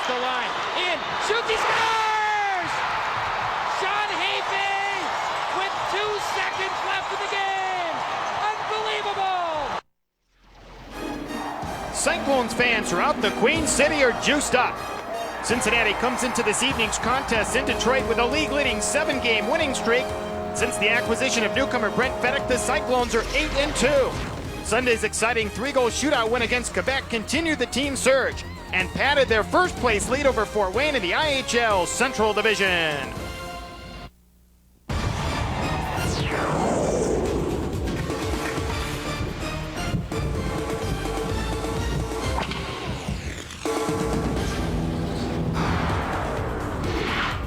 across the line. In, shoots, he scores! Sean Heaphy with 2 seconds left in the game. Unbelievable! Cyclones fans throughout the Queen City are juiced up. Cincinnati comes into this evening's contest in Detroit with a league-leading 7-game winning streak. Since the acquisition of newcomer Brent Fedek, the Cyclones are 8-2. Sunday's exciting 3-goal shootout win against Quebec continued the team's surge and padded their first-place lead over Fort Wayne in the IHL Central Division.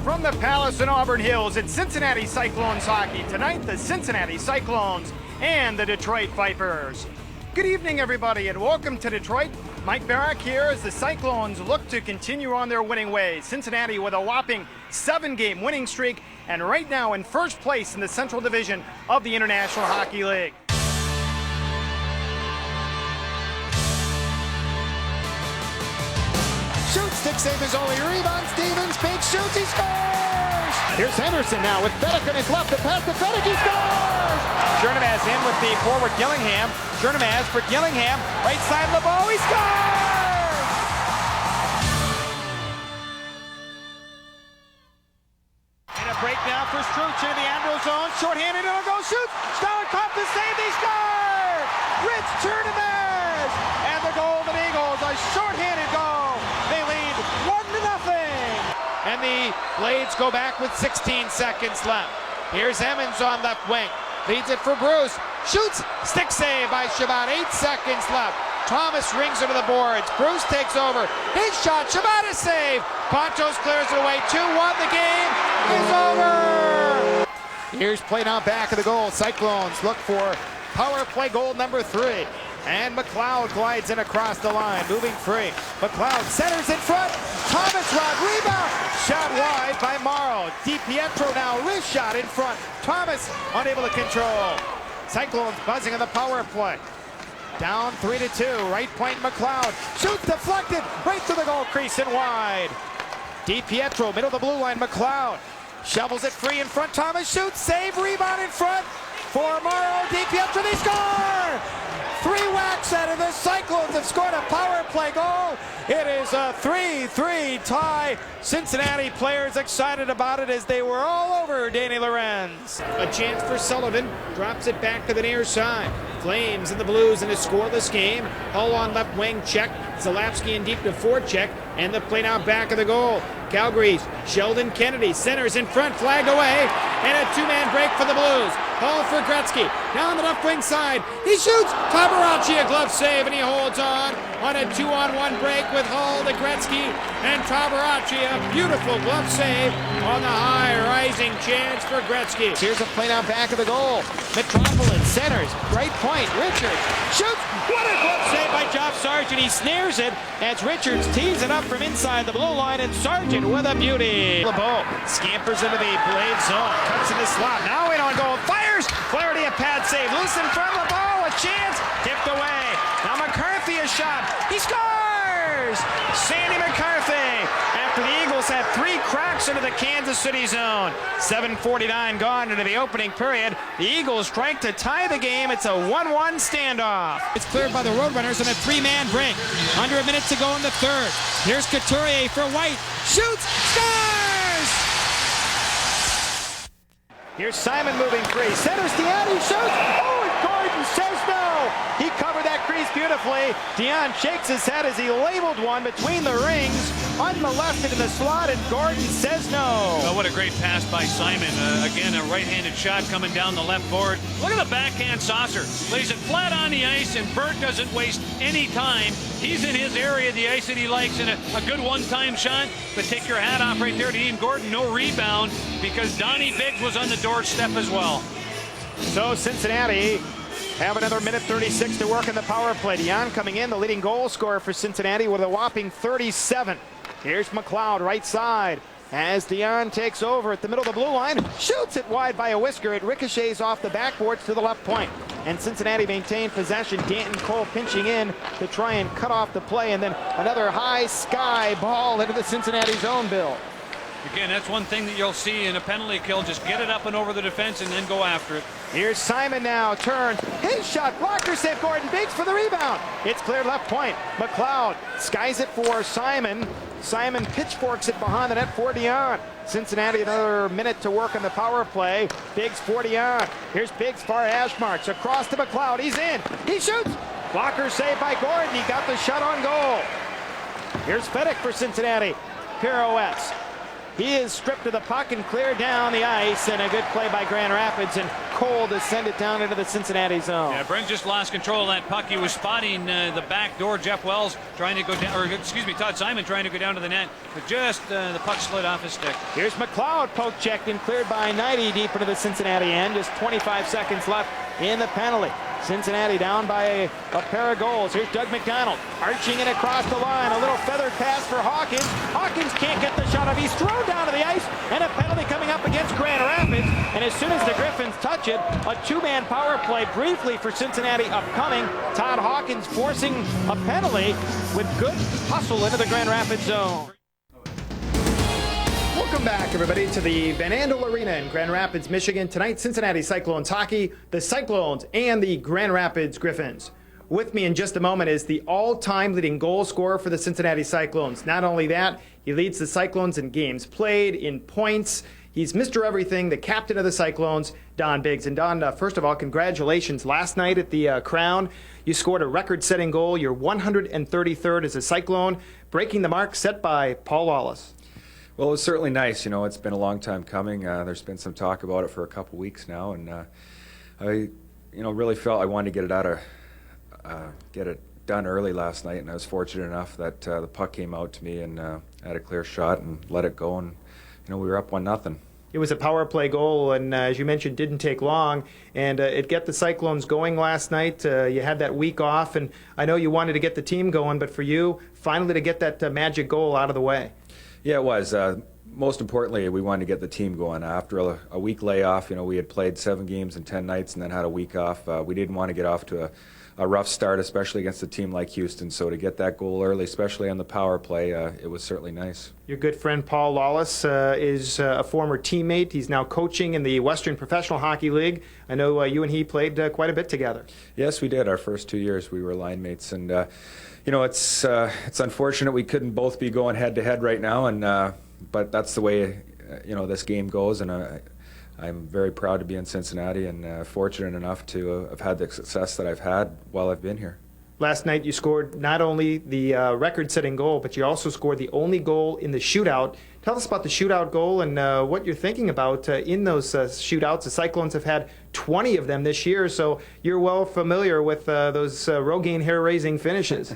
From the Palace in Auburn Hills, it's Cincinnati Cyclones hockey. Tonight, the Cincinnati Cyclones and the Detroit Vipers. Good evening, everybody, and welcome to Detroit. Mike Barak here as the Cyclones look to continue on their winning ways. Cincinnati with a whopping 7-game winning streak and right now in first place in the Central Division of the International Hockey League. Shoots, stick save his only rebound. Stevens, big shoots, he scores! Here's Henderson now with Fedek on his left, the pass to Fedek, he scores! Jernamaz in with the forward Gillingham. Jernamaz for Gillingham, right side LeBeau, he scores! And a breakdown for Struch into the Andrew zone, shorthanded, it'll go, shoots! Stolicop the save, they score! Rich Jernamaz! And the Golden Eagles, a shorthanded goal! They lead 1-0. And the Blades go back with 16 seconds left. Here's Emmons on left wing. Leads it for Bruce. Shoots. Stick save by Chabot. 8 seconds left. Thomas rings it to the boards. Bruce takes over. His shot. Chabot is saved. Pontos clears it away. 2-1. The game is over. Here's play now back of the goal. Cyclones look for power play goal number 3. And McLeod glides in across the line, moving free. McLeod centers in front. Thomas Rod, rebound. Shot wide by Morrow. DiPietro now, wrist shot in front. Thomas unable to control. Cyclones buzzing on the power play. Down 3-2, right point McLeod. Shoots deflected, right through the goal crease and wide. DiPietro, middle of the blue line, McLeod. Shovels it free in front, Thomas shoots, save, rebound in front. For Morrow, DiPietro, they score! 3 whacks out of the Cyclones have scored a power play goal. It is a 3-3 tie. Cincinnati players excited about it as they were all over Danny Lorenz. A chance for Sullivan, drops it back to the near side. Flames and the Blues in a scoreless game. Hull on left wing, check. Zalapsky in deep to forecheck. And the play now back of the goal. Calgary's Sheldon Kennedy centers in front, flagged away. And a 2-man break for the Blues. Hull for Gretzky, down the left wing side. He shoots, Tabaracci a glove save, and he holds on a 2-on-1 break with Hull to Gretzky and Tabaracci. A beautiful glove save on the high rising chance for Gretzky. Here's a play now back of the goal. Metropolis centers, right point, Richards shoots. What a glove save by Geoff Sargent. He snares it as Richards tees it up from inside the blue line, and Sargent with a beauty. LeBeau scampers into the blade zone, cuts in the slot, now in on goal, fires. Flaherty a pad save, loose in front, LeBeau, a chance, tipped away. Now McCarthy a shot, he scores! Sandy McCarthy, after the Eagles had 3 cracks into the Kansas City zone. 7:49 gone into the opening period. The Eagles strike to tie the game. It's a 1-1 standoff. It's cleared by the Roadrunners on a 3-man break. Under a minute to go in the third. Here's Couturier for White, shoots, scores! Here's Simon moving free. Centers Dion, he shoots. Oh, and Gordon says no. He covered that crease beautifully. Dion shakes his head as he labeled one between the rings, unmolested in the slot, and Gordon says no. Oh, what a great pass by Simon. Again, a right-handed shot coming down the left board. Look at the backhand saucer. Lays it flat on the ice, and Burt doesn't waste any time. He's in his area of the ice that he likes, and a good one-time shot. But take your hat off right there to Ian Gordon. No rebound because Donnie Biggs was on the doorstep as well. So Cincinnati have another minute 36 to work in the power play. Dion coming in, the leading goal scorer for Cincinnati with a whopping 37. Here's McLeod, right side. as Dion takes over at the middle of the blue line, shoots it wide by a whisker. It ricochets off the backboards to the left point. And Cincinnati maintained possession. Danton Cole pinching in to try and cut off the play, and then another high sky ball into the Cincinnati zone, Bill. Again, that's one thing that you'll see in a penalty kill. Just get it up and over the defense and then go after it. Here's Simon now, turn, his shot, blocker save, Gordon Biggs for the rebound. It's cleared left point. McLeod skies it for Simon. Simon pitchforks it behind the net for Dion. Cincinnati another minute to work on the power play. Biggs for Dion. Here's Biggs, far hash marks, across to McLeod, he's in, he shoots. Blocker save by Gordon, he got the shot on goal. Here's Fedek for Cincinnati, pirouettes. He is stripped of the puck and cleared down the ice, and a good play by Grand Rapids, and Cole to send it down into the Cincinnati zone. Yeah, Brent just lost control of that puck. He was spotting the back door. Jeff Wells trying to go down, or excuse me, Todd Simon trying to go down to the net, but just the puck slid off his stick. Here's McLeod, poke checked and cleared by Knighty deep into the Cincinnati end. Just 25 seconds left in the penalty. Cincinnati down by a pair of goals. Here's Doug McDonald arching it across the line. A little feathered pass for Hawkins. Hawkins can't get the shot off. He's thrown down to the ice, and a penalty coming up against Grand Rapids. And as soon as the Griffins touch it, a two-man power play briefly for Cincinnati upcoming. Todd Hawkins forcing a penalty with good hustle into the Grand Rapids zone. Welcome back, everybody, to the Van Andel Arena in Grand Rapids, Michigan. Tonight, Cincinnati Cyclones hockey, the Cyclones and the Grand Rapids Griffins. With me in just a moment is the all-time leading goal scorer for the Cincinnati Cyclones. Not only that, he leads the Cyclones in games played, in points. He's Mr. Everything, the captain of the Cyclones, Don Biggs. And Don, first of all, congratulations. Last night at the Crown, you scored a record-setting goal. You're 133rd as a Cyclone, breaking the mark set by Paul Lawless. Well, it was certainly nice. You know, it's been a long time coming. There's been some talk about it for a couple weeks now, and I, really felt I wanted to get it done early last night, and I was fortunate enough that the puck came out to me and had a clear shot and let it go, and we were up 1-0. It was a power play goal, and as you mentioned, didn't take long, and it got the Cyclones going last night. You had that week off, and I know you wanted to get the team going, but for you, finally to get that magic goal out of the way. Yeah, it was. Most importantly, we wanted to get the team going. After a week layoff, we had played 7 games in 10 nights and then had a week off. We didn't want to get off to a rough start, especially against a team like Houston. So to get that goal early, especially on the power play, it was certainly nice. Your good friend Paul Lawless is a former teammate. He's now coaching in the Western Professional Hockey League. I know you and he played quite a bit together. Yes, we did. Our first 2 years we were line mates, and it's unfortunate we couldn't both be going head to head right now, and but that's the way this game goes, and I'm very proud to be in Cincinnati and fortunate enough to have had the success that I've had while I've been here. Last night you scored not only the record-setting goal, but you also scored the only goal in the shootout. Tell us about the shootout goal and what you're thinking about in those shootouts. The Cyclones have had 20 of them this year, so you're well familiar with those Rogaine hair-raising finishes.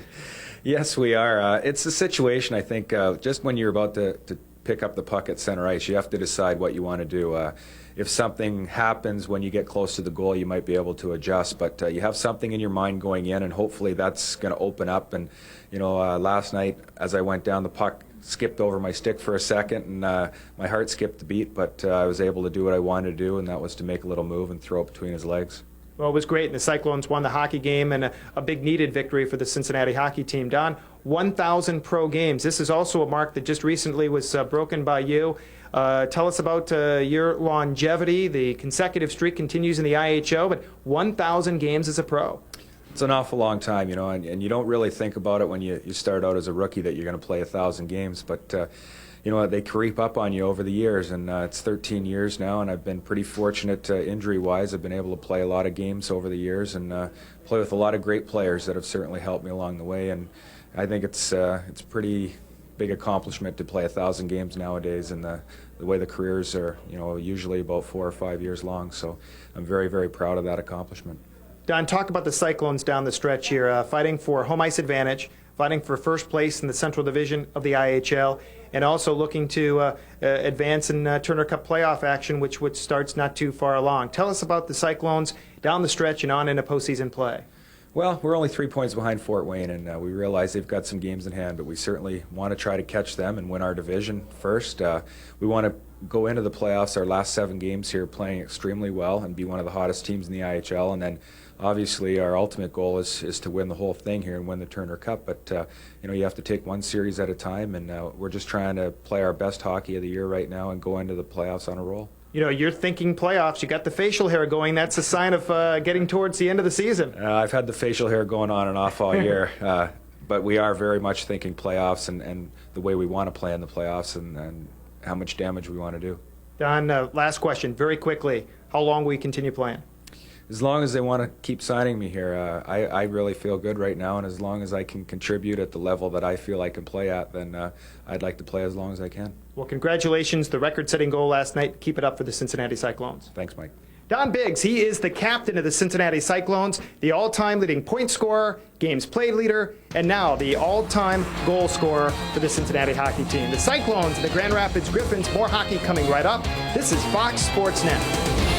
Yes, we are. It's a situation, I think, just when you're about to pick up the puck at center ice, you have to decide what you want to do. If something happens when you get close to the goal, you might be able to adjust, but you have something in your mind going in, and hopefully that's going to open up. And last night as I went down, the puck skipped over my stick for a second, and my heart skipped a beat, but I was able to do what I wanted to do, and that was to make a little move and throw it between his legs. Well, it was great, and the Cyclones won the hockey game, and a big needed victory for the Cincinnati hockey team. Don, 1,000 pro games. This is also a mark that just recently was broken by you. Tell us about your longevity. The consecutive streak continues in the IHO, but 1,000 games as a pro. It's an awful long time, and you don't really think about it when you start out as a rookie that you're going to play 1,000 games, but they creep up on you over the years, and it's 13 years now, and I've been pretty fortunate injury-wise. I've been able to play a lot of games over the years and play with a lot of great players that have certainly helped me along the way, and I think it's pretty big accomplishment to play 1,000 games nowadays, and the way the careers are, usually about 4 or 5 years long, so I'm very, very proud of that accomplishment. Don, talk about the Cyclones down the stretch here, fighting for home ice advantage, fighting for first place in the Central Division of the IHL, and also looking to advance in Turner Cup playoff action, which starts not too far along. Tell us about the Cyclones down the stretch and on into postseason play. Well, we're only 3 points behind Fort Wayne, and we realize they've got some games in hand, but we certainly want to try to catch them and win our division first. We want to go into the playoffs, our last 7 games here, playing extremely well and be one of the hottest teams in the IHL, and then obviously our ultimate goal is to win the whole thing here and win the Turner Cup. But you have to take one series at a time, and we're just trying to play our best hockey of the year right now and go into the playoffs on a roll. You're thinking playoffs. You got the facial hair going. That's a sign of getting towards the end of the season. I've had the facial hair going on and off all year, but we are very much thinking playoffs and the way we want to play in the playoffs and how much damage we want to do. Don, last question, very quickly. How long will you continue playing? As long as they want to keep signing me here, I really feel good right now, and as long as I can contribute at the level that I feel I can play at, then I'd like to play as long as I can. Well, congratulations, the record-setting goal last night. Keep it up for the Cincinnati Cyclones. Thanks, Mike. Don Biggs, he is the captain of the Cincinnati Cyclones, the all-time leading point scorer, games played leader, and now the all-time goal scorer for the Cincinnati hockey team. The Cyclones and the Grand Rapids Griffins, more hockey coming right up. This is Fox Sports Net.